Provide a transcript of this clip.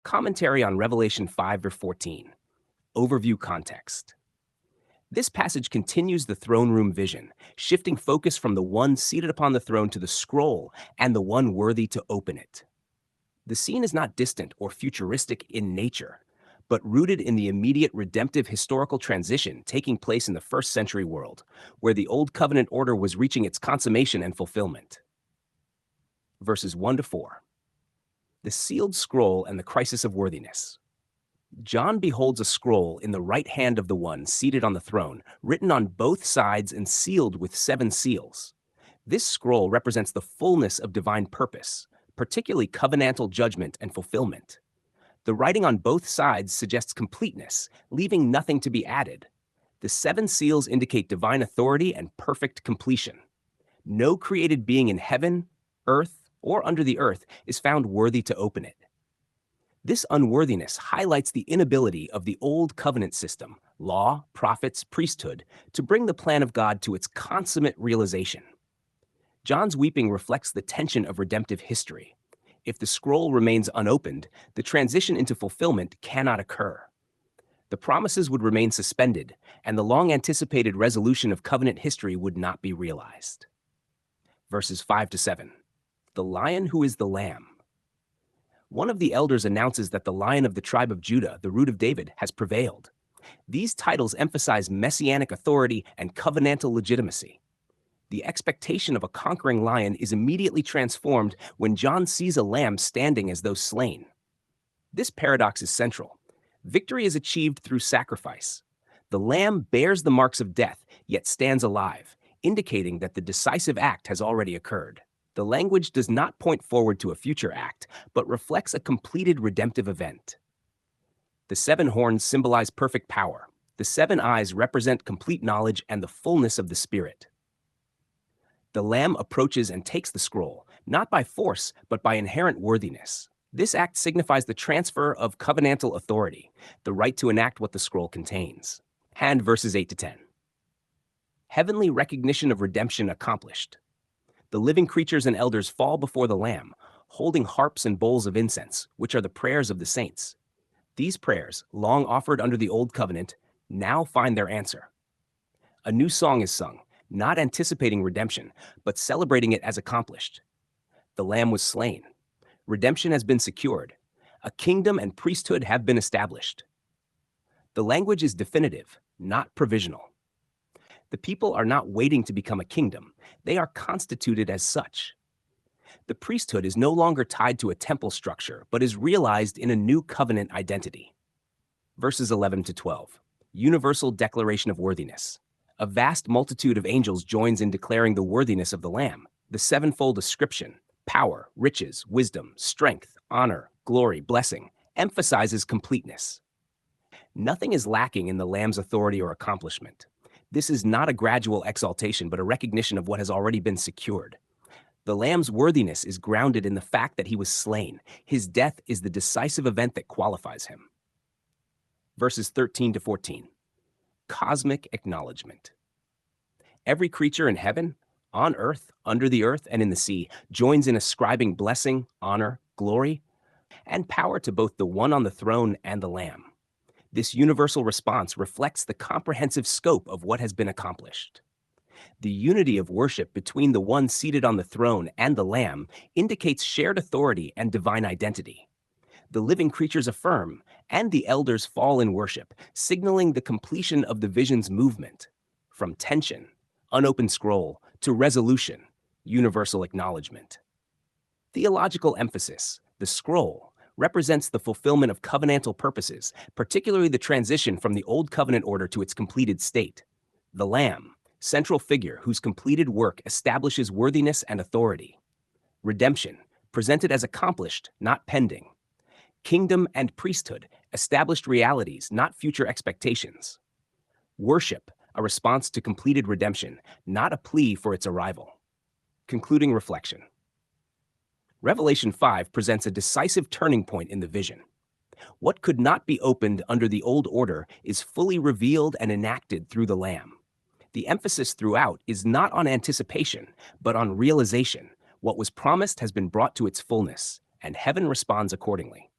Commentary on Revelation 5:14. Overview context. This passage continues the throne room vision, shifting focus from the one seated upon the throne to the scroll and the one worthy to open it. The scene is not distant or futuristic in nature, but rooted in the immediate redemptive historical transition taking place in the first century world, where the Old Covenant order was reaching its consummation and fulfillment. Verses 1 to 4. The sealed scroll and the crisis of worthiness. John beholds a scroll in the right hand of the one seated on the throne, written on both sides and sealed with 7 seals. This scroll represents the fullness of divine purpose, particularly covenantal judgment and fulfillment. The writing on both sides suggests completeness, leaving nothing to be added. The 7 seals indicate divine authority and perfect completion. No created being in heaven, earth, or under the earth is found worthy to open it. This unworthiness highlights the inability of the Old Covenant system, law, prophets, priesthood, to bring the plan of God to its consummate realization. John's weeping reflects the tension of redemptive history. If the scroll remains unopened, the transition into fulfillment cannot occur. The promises would remain suspended, and the long-anticipated resolution of covenant history would not be realized. Verses 5 to 7. The Lion who is the Lamb. One of the elders announces that the Lion of the tribe of Judah, the root of David, has prevailed. These titles emphasize messianic authority and covenantal legitimacy. The expectation of a conquering lion is immediately transformed when John sees a lamb standing as though slain. This paradox is central. Victory is achieved through sacrifice. The lamb bears the marks of death, yet stands alive, indicating that the decisive act has already occurred. The language does not point forward to a future act, but reflects a completed redemptive event. The 7 horns symbolize perfect power. The 7 eyes represent complete knowledge and the fullness of the Spirit. The Lamb approaches and takes the scroll, not by force, but by inherent worthiness. This act signifies the transfer of covenantal authority, the right to enact what the scroll contains. And verses 8 to 10. Heavenly recognition of redemption accomplished. The living creatures and elders fall before the Lamb, holding harps and bowls of incense, which are the prayers of the saints. These prayers, long offered under the Old Covenant, now find their answer. A new song is sung, not anticipating redemption, but celebrating it as accomplished. The Lamb was slain. Redemption has been secured. A kingdom and priesthood have been established. The language is definitive, not provisional. The people are not waiting to become a kingdom. They are constituted as such. The priesthood is no longer tied to a temple structure, but is realized in a new covenant identity. Verses 11 to 12. Universal declaration of worthiness. A vast multitude of angels joins in declaring the worthiness of the Lamb. The 7-fold ascription, power, riches, wisdom, strength, honor, glory, blessing, emphasizes completeness. Nothing is lacking in the Lamb's authority or accomplishment. This is not a gradual exaltation, but a recognition of what has already been secured. The Lamb's worthiness is grounded in the fact that he was slain. His death is the decisive event that qualifies him. Verses 13 to 14. Cosmic acknowledgement. Every creature in heaven, on earth, under the earth, and in the sea joins in ascribing blessing, honor, glory, and power to both the one on the throne and the Lamb. This universal response reflects the comprehensive scope of what has been accomplished. The unity of worship between the one seated on the throne and the Lamb indicates shared authority and divine identity. The living creatures affirm, and the elders fall in worship, signaling the completion of the vision's movement. From tension, unopened scroll, to resolution, universal acknowledgement. Theological emphasis, the scroll, represents the fulfillment of covenantal purposes, particularly the transition from the Old Covenant order to its completed state. The Lamb, central figure whose completed work establishes worthiness and authority. Redemption, presented as accomplished, not pending. Kingdom and priesthood, established realities, not future expectations. Worship, a response to completed redemption, not a plea for its arrival. Concluding reflection. Revelation 5 presents a decisive turning point in the vision. What could not be opened under the old order is fully revealed and enacted through the Lamb. The emphasis throughout is not on anticipation, but on realization. What was promised has been brought to its fullness, and heaven responds accordingly.